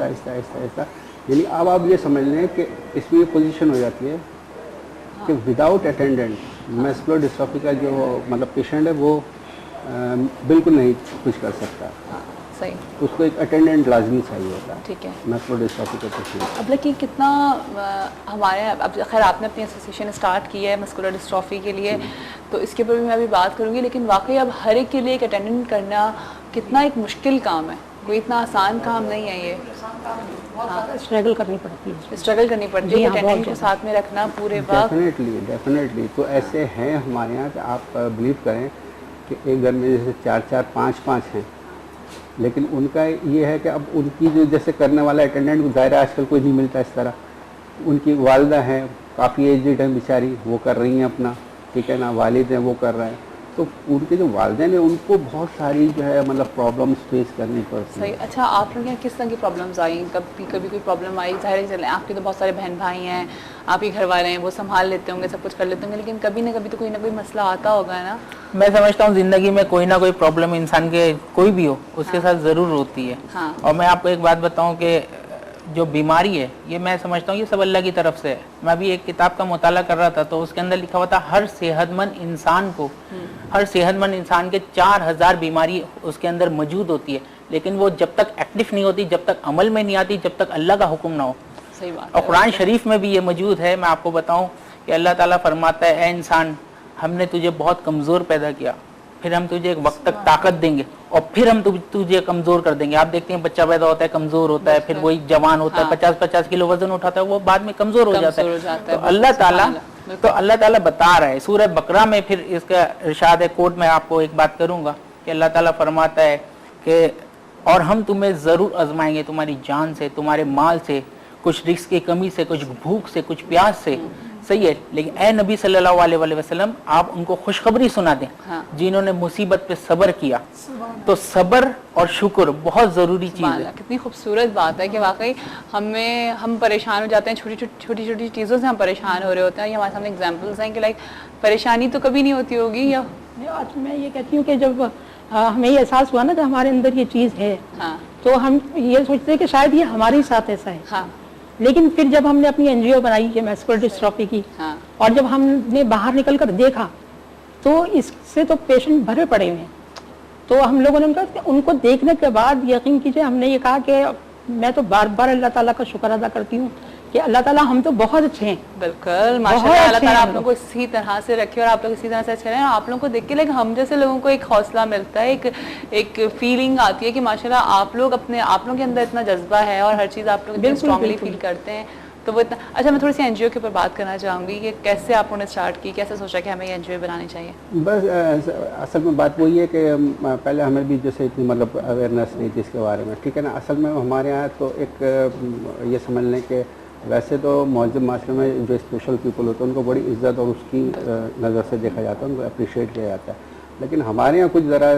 آہستہ آہستہ آہستہ آہستہ. یعنی اب آپ یہ سمجھ لیں کہ اس میں یہ پوزیشن ہو جاتی ہے کہ وداؤٹ اٹینڈنٹ مسکولر ڈسٹرافی کا جو مطلب پیشنٹ ہے وہ بالکل نہیں کچھ کر سکتا. صحیح. اس کو ایک اٹینڈنٹ لازمی چاہیے ہوتا ہے. ٹھیک ہے. مسکولر ڈسٹرافی کا پیشنٹ. اب لیکن کتنا ہمارے اب خیر آپ نے اپنی ایسوسیشن اسٹارٹ کی ہے مسکولر ڈسٹرافی کے لیے, تو اس کے اوپر بھی میں ابھی بات کروں گی, لیکن واقعی اب ہر ایک کے لیے ایک اٹینڈنٹ کرنا کتنا ایک مشکل کام ہے, کوئی اتنا آسان کام نہیں ہے یہ. اسٹرگل کرنی پڑتی ہے, اسٹرگل کرنی پڑتی ہے اٹینڈنٹ کو ساتھ میں رکھنا پورے وقت. ڈیفینیٹلی. تو ایسے ہیں ہمارے یہاں کہ آپ بلیو کریں کہ ایک گھر میں جیسے 4 5 ہیں, لیکن ان کا یہ ہے کہ اب ان کی جو جیسے کرنے والا اٹینڈنٹ ظاہر آج کل کوئی نہیں ملتا اس طرح. ان کی والدہ ہیں کافی ایجڈ ہیں بیچاری, وہ کر رہی ہیں اپنا, ٹھیک ہے نا, والد ہیں وہ کر رہے ہیں, تو ان کے جو والدین ہیں ان کو بہت ساری جو ہے مطلب پرابلمس فیس کرنی پڑتی ہیں. صحیح. اچھا آپ لوگ یہاں کس طرح کی پرابلمس آئیں؟ کبھی کوئی پرابلم آئی؟ ظاہر ہے چلیں آپ کے تو بہت سارے بہن بھائی ہیں, آپ کے گھر والے ہیں, وہ سنبھال لیتے ہوں گے, سب کچھ کر لیتے ہوں گے, لیکن کبھی نہ کبھی تو کوئی نہ کوئی مسئلہ آتا ہوگا نا. میں سمجھتا ہوں زندگی میں کوئی نہ کوئی پرابلم انسان کے کوئی بھی ہو اس کے ساتھ ضرور ہوتی ہے. اور میں آپ کو ایک بات بتاؤں کہ جو بیماری ہے یہ میں سمجھتا ہوں یہ سب اللہ کی طرف سے ہے. میں ابھی ایک کتاب کا مطالعہ کر رہا تھا تو اس کے اندر لکھا ہوا تھا ہر صحت مند انسان کے 4000 بیماری اس کے اندر موجود ہوتی ہے, لیکن وہ جب تک ایکٹیو نہیں ہوتی, جب تک عمل میں نہیں آتی, جب تک اللہ کا حکم نہ ہو. صحیح بات. اور قرآن شریف میں بھی یہ موجود ہے. میں آپ کو بتاؤں کہ اللہ تعالیٰ فرماتا ہے اے انسان ہم نے تجھے بہت کمزور پیدا کیا, پھر ہم تجھے ایک وقت تک طاقت دیں گے اور پھر ہم تجھے کمزور کر دیں گے. آپ دیکھتے ہیں بچہ پیدا ہوتا ہے کمزور ہوتا ہے, پھر وہی جوان ہوتا ہے 50 کلو وزن اٹھاتا ہے, وہ بعد میں کمزور ہو جاتا ہے. تو اللہ تعالیٰ بتا رہا ہے سورہ بقرہ میں, پھر اس کا ارشاد ہے کوٹ میں آپ کو ایک بات کروں گا کہ اللہ تعالیٰ فرماتا ہے کہ اور ہم تمہیں ضرور آزمائیں گے تمہاری جان سے, تمہارے مال سے, کچھ رزق کی کمی سے, کچھ بھوک سے, کچھ پیاس سے. صحیح ہے, لیکن اے نبی صلی اللہ علیہ وسلم آپ ان کو خوشخبری سنا دیں جنہوں نے مصیبت پہ صبر کیا. تو صبر اور شکر بہت ضروری چیز ہے. کتنی خوبصورت بات ہے کہ واقعی ہم پریشان ہو جاتے ہیں, چھوٹی چھوٹی چیزوں سے ہم پریشان ہو رہے ہوتے ہیں. یہ ہمارے سامنے ایگزامپلس ہیں کہ لائک پریشانی تو کبھی نہیں ہوتی ہوگی. یا میں یہ کہتی ہوں کہ جب ہمیں یہ احساس ہوا نا کہ ہمارے اندر یہ چیز ہے, تو ہم یہ سوچتے ہیں کہ شاید یہ ہمارے ساتھ ایسا ہے. لیکن پھر جب ہم نے اپنی این جی او بنائی ہے مسکولر ڈسٹرافی کی, اور جب ہم نے باہر نکل کر دیکھا تو اس سے تو پیشنٹ بھرے پڑے ہوئے ہیں. تو ہم لوگوں نے ان کو دیکھنے کے بعد یقین کیجئے ہم نے یہ کہا کہ میں تو بار بار اللہ تعالیٰ کا شکر ادا کرتی ہوں کہ اللہ تعالیٰ ہم تو بہت اچھے ہیں. بالکل ماشاءاللہ, اللہ تعالیٰ آپ لوگوں کو اسی طرح سے رکھے اور آپ لوگ اسی طرح سے اچھے رہیں. آپ لوگوں کو دیکھ کے لائک ہم جیسے لوگوں کو ایک حوصلہ ملتا ہے, ایک فیلنگ آتی ہے کہ ماشاءاللہ آپ لوگ کے اندر اتنا جذبہ ہے اور ہر چیز آپ لوگ اسٹرانگلی فیل کرتے ہیں. تو وہ اتنا اچھا. میں تھوڑی سی این جی او کے اوپر بات کرنا چاہوں گی کہ کیسے آپ نے اسٹارٹ کی, کیسے سوچا کہ ہمیں یہ این جی او بنانی چاہیے؟ بس اصل میں بات وہی ہے کہ پہلے ہمیں بھی جیسے اتنی مطلب اویئرنیس نہیں تھی اس کے بارے میں, ٹھیک ہے نا. اصل میں ہمارے یہاں تو ایک یہ سمجھ لیں کہ ویسے تو مہذب معاشرے میں جو اسپیشل پیپل ہوتے ہیں ان کو بڑی عزت اور اس کی نظر سے دیکھا جاتا ہے, ان کو اپریشیٹ کیا جاتا ہے. لیکن ہمارے یہاں کچھ ذرا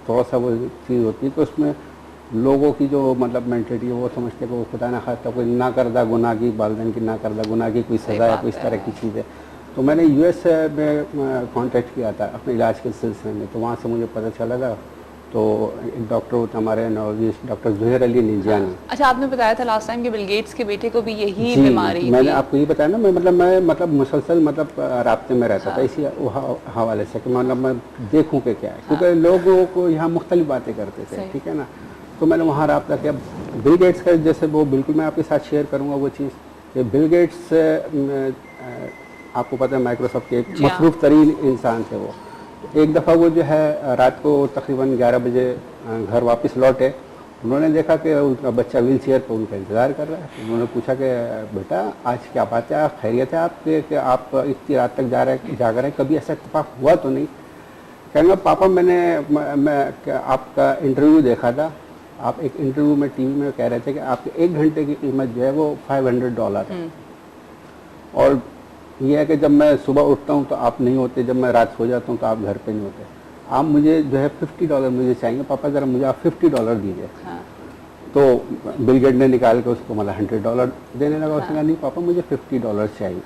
تھوڑا سا وہ چیز ہوتی ہے کہ اس میں لوگوں کی جو مطلب مینٹلٹی ہے وہ سمجھتے ہیں کہ وہ خدا نہ خواستہ کوئی نہ کردہ گناہ کی, والدین کی نہ کردہ گناہ کی کوئی سزا ہے, کوئی اس طرح کی چیز ہے. تو میں نے یو ایس میں کانٹیکٹ کیا تھا اپنے علاج کے سلسلے میں, تو وہاں سے مجھے پتہ چلا تھا. تو ایک ڈاکٹر ہوتا ہمارے ڈاکٹر زہیر علی ننجیانی. اچھا, آپ نے بتایا تھا لاسٹ ٹائم کہ بل گیٹس کے بیٹے کو بھی یہی بیماری تھی. میں نے آپ کو یہ بتایا نا, میں مسلسل رابطے میں رہتا تھا اسی حوالے سے کہ مطلب میں دیکھوں کہ کیا ہے, کیونکہ لوگوں کو یہاں مختلف باتیں کرتے تھے, ٹھیک ہے نا. تو میں نے وہاں رابطہ کیا. بل گیٹس کا جیسے وہ بالکل میں آپ کے ساتھ شیئر کروں گا وہ چیز کہ بل گیٹس آپ کو پتہ ہے مائکروسافٹ کے ایک مصروف ترین انسان تھے. وہ ایک دفعہ وہ جو ہے رات کو تقریباً 11 بجے گھر واپس لوٹے. انہوں نے دیکھا کہ ان کا بچہ ویل چیئر پہ ان کا انتظار کر رہا ہے. انہوں نے پوچھا کہ بیٹا آج کیا بات ہے, خیریت ہے آپ کے کہ آپ اتنی رات تک جاگ رہے ہیں, کبھی ایسا اتفاق ہوا تو نہیں؟ کہنے گا پاپا میں آپ کا انٹرویو دیکھا تھا, آپ ایک انٹرویو میں ٹی وی میں کہہ رہے تھے کہ آپ کے 1 گھنٹے کی قیمت جو ہے وہ $500 ہے, اور یہ ہے کہ جب میں صبح اٹھتا ہوں تو آپ نہیں ہوتے, جب میں رات سو جاتا ہوں تو آپ گھر پہ نہیں ہوتے. آپ مجھے جو ہے $50 مجھے چاہیے, پاپا ذرا مجھے آپ $50 دیجیے. تو بل گیٹ نے نکال کے اس کو مطلب $100 دینے لگا. اس نے کہا نہیں پاپا مجھے $50 چاہیے.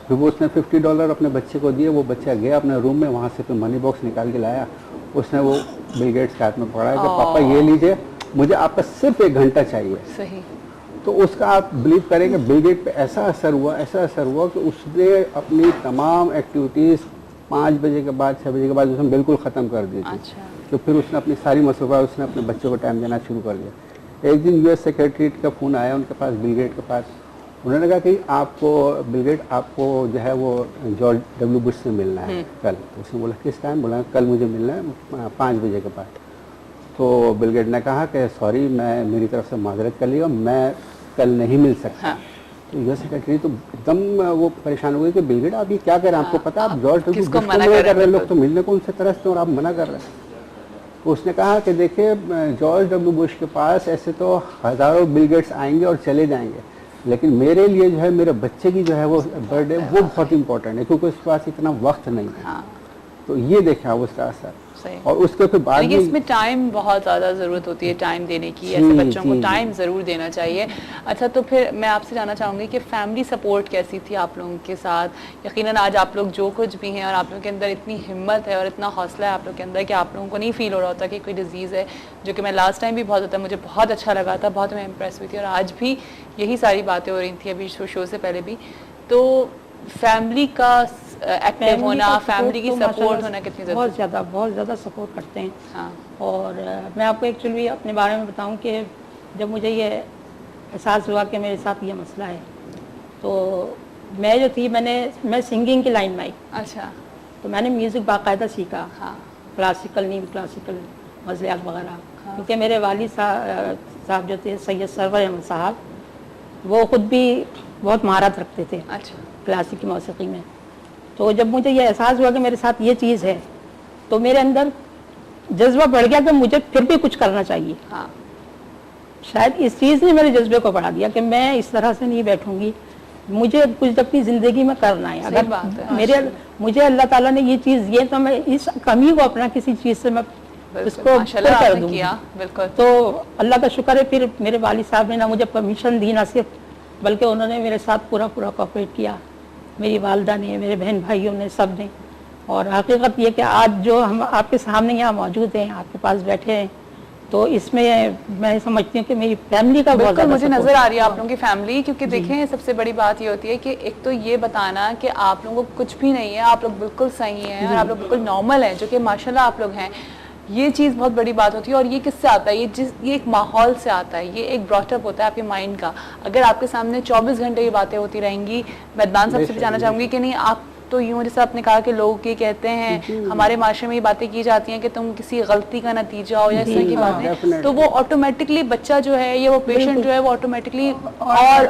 پھر وہ اس نے $50 اپنے بچے کو دیے. وہ بچہ گیا اپنے روم میں, وہاں سے پھر منی باکس نکال کے لایا. اس نے وہ بل گیٹس کے ہاتھ میں پکڑا کہ پاپا یہ لیجیے, मुझे आपका सिर्फ 1 घंटा चाहिए। सही। तो उसका आप बिलीव करें कि बिल गेट पे ऐसा असर हुआ कि उसने अपनी तमाम एक्टिविटीज़ 5 बजे के बाद 6 बजे के बाद उसने बिल्कुल ख़त्म कर दी थी। अच्छा। तो फिर उसने अपनी सारी मसरूफ़ात उसने अपने बच्चों को टाइम देना शुरू कर दिया। एक दिन US सेक्रेटरीट का फ़ोन आया उनके पास, बिल गेट के पास। उन्होंने कहा कि आपको बिल गेट आपको जो है वो जॉर्ज W बुश से मिलना है कल। उसने बोला किस टाइम? बोला कल मुझे मिलना है 5 बजे के बाद। तो बिल गेट ने कहा कि सॉरी, मैं मेरी तरफ से माजरत कर लिया, मैं कल नहीं मिल सकता। हाँ। तो US सेक्रेटरी तो एकदम वो परेशान हो गई कि बिल गेट आप ये क्या कर रहे हैं? आपको पता है आप जॉर्ज W बुश को मना कर रहे हैं, लोग तो मिलने को उनसे तरसते हैं और आप मना कर रहे हैं। तो उसने कहा कि देखिए जॉर्ज W बुश के पास ऐसे तो हज़ारों बिल गेट्स आएंगे और चले जाएंगे, लेकिन मेरे लिए जो है मेरे बच्चे की जो है वो बर्थडे वो बहुत इंपॉर्टेंट है, क्योंकि उसके पास इतना वक्त नहीं है। हाँ। तो ये देखा उसका असर। और उसके फिर बाद में इसमें टाइम बहुत ज़्यादा ज़रूरत होती है, टाइम देने की। ऐसे बच्चों को टाइम ज़रूर देना चाहिए। अच्छा, तो फिर मैं आपसे जानना चाहूँगी कि फैमिली सपोर्ट कैसी थी आप लोगों के साथ? यकीनन आज आप लोग जो कुछ भी हैं और आप लोगों के अंदर इतनी हिम्मत है और इतना हौसला है आप लोग के अंदर कि आप लोगों को नहीं फील हो रहा होता कि कोई डिजीज़ है, जो कि मैं लास्ट टाइम भी बहुत होता, मुझे बहुत अच्छा लगा था, बहुत मैं इम्प्रेस हुई थी और आज भी यही सारी बातें हो रही थी अभी शो से पहले भी। तो फैमिली का एक्टिव होना, फैमिली की सपोर्ट होना कितनी बहुत ज़्यादा सपोर्ट करते हैं। हाँ। और मैं आपको एक्चुअली अपने बारे में बताऊं कि जब मुझे ये एहसास हुआ कि मेरे साथ ये मसला है, तो मैं जो थी मैं सिंगिंग की लाइन में आई। अच्छा। तो मैंने म्यूज़िक बाकायदा सीखा। हाँ। क्लासिकल नहीं, क्लासिकल मज़लियात वगैरह। हाँ। क्योंकि मेरे वालिद साहब जो थे सैयद सरवर अहमद साहब, वो ख़ुद भी बहुत महारत रखते थे। अच्छा। क्लासिकी मौसीकी में। तो जब मुझे ये एहसास हुआ कि मेरे साथ ये चीज़ है, तो मेरे अंदर जज्बा बढ़ गया कि मुझे फिर भी कुछ करना चाहिए। हाँ। शायद इस चीज़ ने मेरे जज्बे को बढ़ा दिया कि मैं इस तरह से नहीं बैठूंगी, मुझे कुछ अपनी ज़िंदगी में करना है। अगर मुझे अल्लाह ताला ने ये चीज़ दिए तो मैं इस कमी को अपना किसी चीज़ से मैं इसको कर दूँगी। बिल्कुल। तो अल्लाह का शुक्र है, फिर मेरे वालिद साहब ने ना मुझे परमिशन दी, ना सिर्फ, बल्कि उन्होंने मेरे साथ पूरा कोऑपरेट किया। मेरी वालदा ने, मेरे बहन भाइयों ने, सब ने। और हकीकत ये कि आज जो हम आपके सामने यहाँ मौजूद हैं, आपके पास बैठे हैं, तो इसमें मैं समझती हूँ कि मेरी फैमिली का बहुत ज़्यादा मुझे नज़र आ रही है आप लोगों की फैमिली। क्योंकि देखें, सबसे बड़ी बात ये होती है कि एक तो ये बताना कि आप लोगों को कुछ भी नहीं है, आप लोग बिल्कुल सही हैं और आप लोग बिल्कुल नॉर्मल हैं, जो कि माशाल्लाह आप लोग हैं। ये चीज़ बहुत बड़ी बात होती है। और ये किससे आता है? ये एक माहौल से आता है, ये एक ब्रॉटअप होता है आपके माइंड का। अगर आपके सामने 24 घंटे ये बातें होती रहेंगी, मैं अदनान साहब से भी जानना चाहूँगी कि नहीं, आप तो यूँ जैसे आपने कहा कि लोग ये कहते हैं, हमारे माशरे में ये बातें की जाती हैं कि तुम किसी गलती का नतीजा हो या इस तरह की बातें, तो वो ऑटोमेटिकली बच्चा जो है या वो पेशेंट जो है वो ऑटोमेटिकली और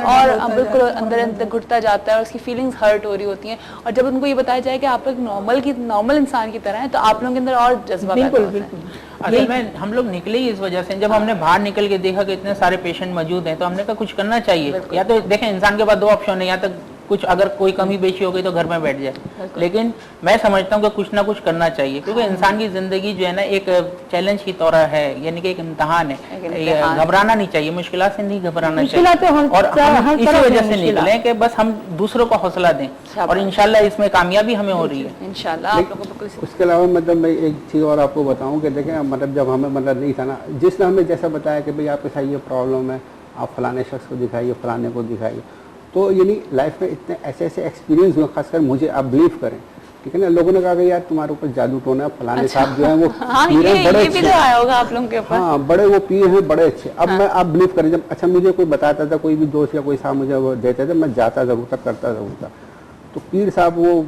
बिल्कुल अंदर अंदर घुटता जाता है और उसकी फीलिंग्स हर्ट हो रही होती हैं। और जब उनको ये बताया जाए कि आप एक नॉर्मल इंसान की तरह है, तो आप लोगों के अंदर और जज्बा पैदा होता है। असल में हम लोग निकले ही इस वजह से, जब हमने बाहर निकल के देखा कि इतने सारे पेशेंट मौजूद हैं, तो हमने कहा कुछ करना चाहिए। या तो देखें, इंसान के पास 2 ऑप्शन है, या तो कुछ अगर कोई कमी बेशी हो गई तो घर में बैठ जाए, लेकिन मैं समझता हूँ कि कुछ ना कुछ करना चाहिए, क्योंकि इंसान की जिंदगी जो है ना एक चैलेंज की तरह है, यानी कि एक इम्तहान है। घबराना नहीं चाहिए, मुश्किलात से नहीं घबराना चाहिए। और हम इसी वजह से निकले कि बस हम दूसरों को हौसला दें, और इंशाल्लाह इसमें कामयाबी हमें हो रही है इंशाल्लाह। उसके अलावा मतलब मैं एक चीज़ और आपको बताऊँ कि देखें, मतलब जब हमें मतलब नहीं था ना, जिसने हमें जैसा बताया कि भाई आपके साथ ये प्रॉब्लम है, आप फलाने शख्स को दिखाइए, फलाने को दिखाइए, तो यानी लाइफ में इतने ऐसे एक्सपीरियंस हुए, खासकर मुझे, आप बिलीव करें, ठीक है ना। लोगों ने कहा कि यार तुम्हारे ऊपर जादू टोना है, फलाने साहब जो है वो पीर हैं, बड़े अच्छे, आप लोगों के ऊपर, हाँ बड़े वो पीर हैं, बड़े अच्छे। अब मैं, आप बिलीव करें, जब अच्छा मुझे कोई बताता था, कोई भी दोस्त या कोई साहब मुझे वो देते थे, मैं जाता जरूर था, करता जरूर था। तो पीर साहब वो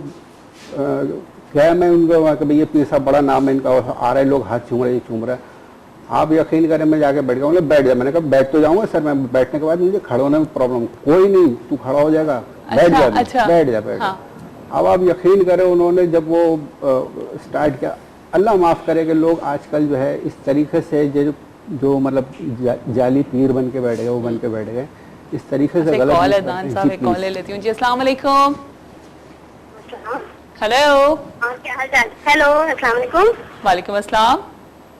गया, मैं उनको कि भाई ये पीर साहब बड़ा नाम है इनका, और आ रहे लोग हाथ चूम रहे। आप यकीन करें, मैं जाके बैठ गया, बैठ जा। मैंने कहा बैठ तो जाऊंगा सर, मैं बैठने के बाद मुझे खड़े होने में प्रॉब्लम, कोई नहीं तू खड़ा हो जाएगा, बैठ जा, बैठ जा। अब आप यकीन करें, उन्होंने जब वो स्टार्ट किया, अल्लाह माफ़ करे कि लोग आजकल जो है इस तरीके से जो मतलब जाली पीर बन के बैठ गए, वो बन के बैठ गए इस तरीके से गलत। कॉल ले लेती हूँ जी। अस्सलाम वालेकुम। हेलो, क्या हाल चाल? हेलो, अस्सलाम वालेकुम। वालेकुम अस्सलाम।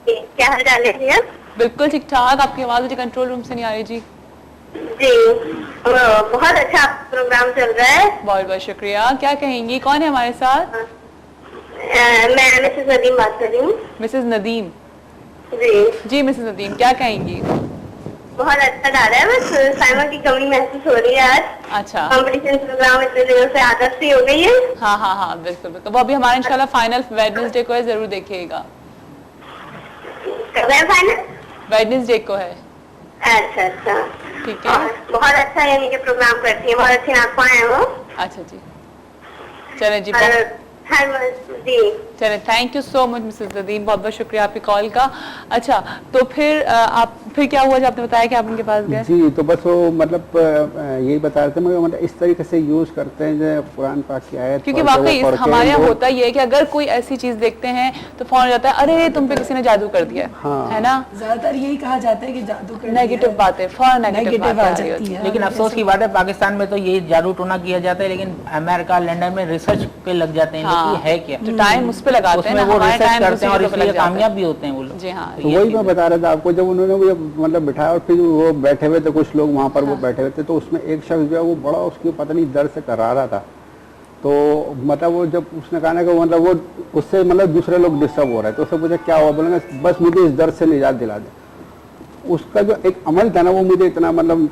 क्या हाल चाल है? बिल्कुल ठीक ठाक। आपकी आवाज़ मुझे कंट्रोल रूम से नहीं आ रही जी। जी, बहुत अच्छा प्रोग्राम चल रहा है। बहुत बहुत शुक्रिया। क्या कहेंगी, कौन है हमारे साथ? मैं मिसेस नदीम बात कर रही हूँ। मिसेस नदीम, जी मिसेस नदीम क्या कहेंगी? बहुत अच्छा गा रहा है, बस साइमा की कमी महसूस हो रही है आज। अच्छा, कंपटीशन प्रोग्राम इतने दिनों से आदत सी हो गई है। हाँ हाँ हाँ बिल्कुल बिल्कुल, वो अभी हमारा इंशाल्लाह फाइनल वेडनेसडे को है, जरूर देखिएगा। कब है फाइनल? वेडनेसडे को है। अच्छा अच्छा, ठीक है, बहुत अच्छा यानी कि प्रोग्राम करती है, बहुत अच्छी नाचवान है वो। अच्छा जी, चले जी, जी चले, thank you so much Mrs Nadeem, बहुत बहुत शुक्रिया आपकी कॉल का। अच्छा तो फिर आप फिर क्या हुआ जब आपने बताया कि आप उनके पास गए? जी तो बस वो मतलब यही बता रहे थे, मतलब इस तरीके से यूज करते हैं जो कुरान पाक की आयत, क्योंकि वाकई हमारे यहाँ होता ही है कि अगर कोई ऐसी चीज देखते हैं तो फौरन जाता है अरे तुम पे किसी ने जादू कर दिया, है ना? ज्यादातर यही कहा जाता है कि जादू कर नेगेटिव बातें, फौरन नेगेटिव बातें आ रही होती है। लेकिन अफसोस की बात है पाकिस्तान में तो ये जादू टोना किया जाता है, लेकिन अमेरिका लंदन में रिसर्च पे लग जाते हैं कि है क्या, जो टाइम उस पे लगाते हैं ना, वो हमारा रिसर्च टाइम करते हैं और इसलिए कामयाब भी होते हैं वो लोग। जी हाँ, तो वही मैं बता रहा था आपको, जब उन्होंने मुझे मतलब बिठाया और फिर वो बैठे हुए थे कुछ लोग वहाँ पर, वो बैठे हुए थे, तो उसमें एक शख्स जो है वो बड़ा उसकी पता नहीं दर्द से करा रहा था। तो मतलब वो जब उसने कहा ना कि मतलब वो उससे मतलब दूसरे लोग डिस्टर्ब हो रहे थे, तो उससे पूछा क्या हुआ, बोलेंगे बस मुझे इस दर्द से निजात दिला दे। उसका जो एक अमल था ना वो मुझे इतना मतलब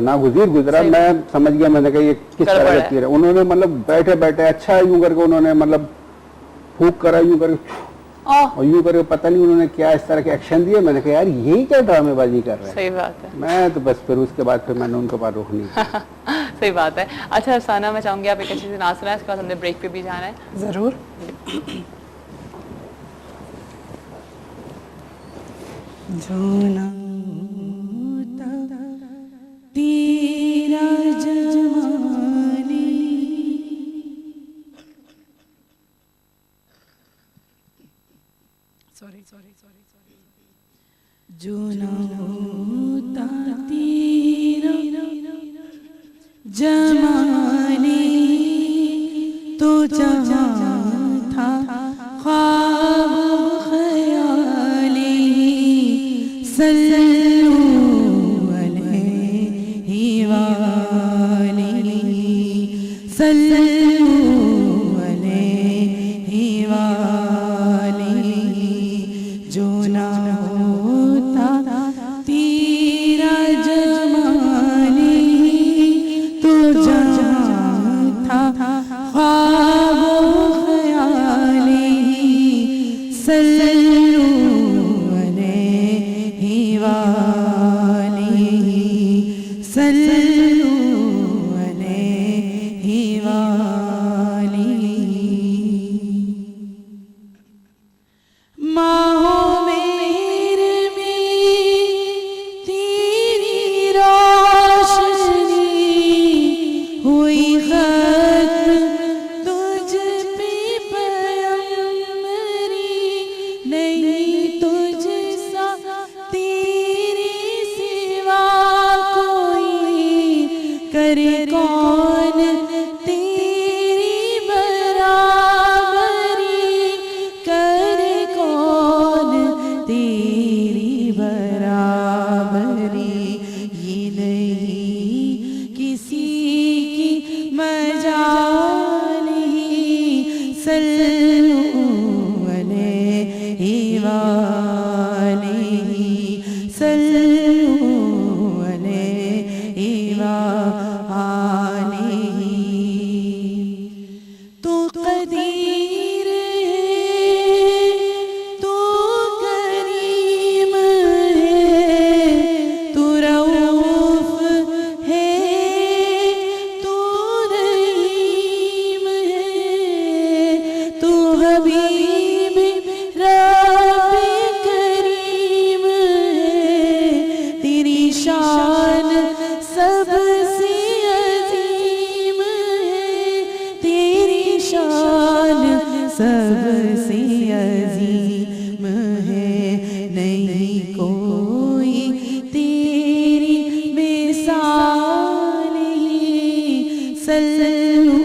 नागुज़ीर गुजरा, मैं समझ गया, मैंने कहा ये किस तरह की है। उन्होंने मतलब बैठे बैठे अच्छा यूं करके उन्होंने मतलब फूक करा यूं करके और यूं करके, पता नहीं उन्होंने क्या इस तरह के एक्शन दिए। मैंने कहा यार यही क्या ड्रामेबाजी कर रहे हैं। सही बात है। मैं तो बस फिर उसके बाद फिर मैंने उनके पास रुख नहीं सही बात है। अच्छा अफसाना, मैं चाहूंगी आप एक अच्छी सी नाच सुनाएं, इसके बाद हमने ब्रेक पे भी जाना है। जरूर। तेरा जमाने जो ना होता तेरा जमाने तो जहाँ था ख्वाब ख्याले सल्लू अलैहि वाले सल्लू अलैहि वाले जो ना होता तेरा जमाने तो जहाँ था ख्वाब ख्याले सल्लू अलैहि वाले सल्लू अलैहि वाले। माहो मेरे में तेरी रोशनी हुई खत्म तुझ पे पैगंबरी नहीं तुझ सा तेरे सिवा कोई करे कौन तेरी बराबरी करे कौन तेरी बराबरी ये नहीं किसी की मजाल ही सल्लू अलैहि वाले सल्लू अलैहि वाले। तू कदीर है तू करीम है तू रऊफ है तू रहीम है तू हबीब रब करीम है तेरी शान सबसे अजीम है तेरी शान सबसे अजीम है नहीं कोई तेरी मिसाल ही सल्लू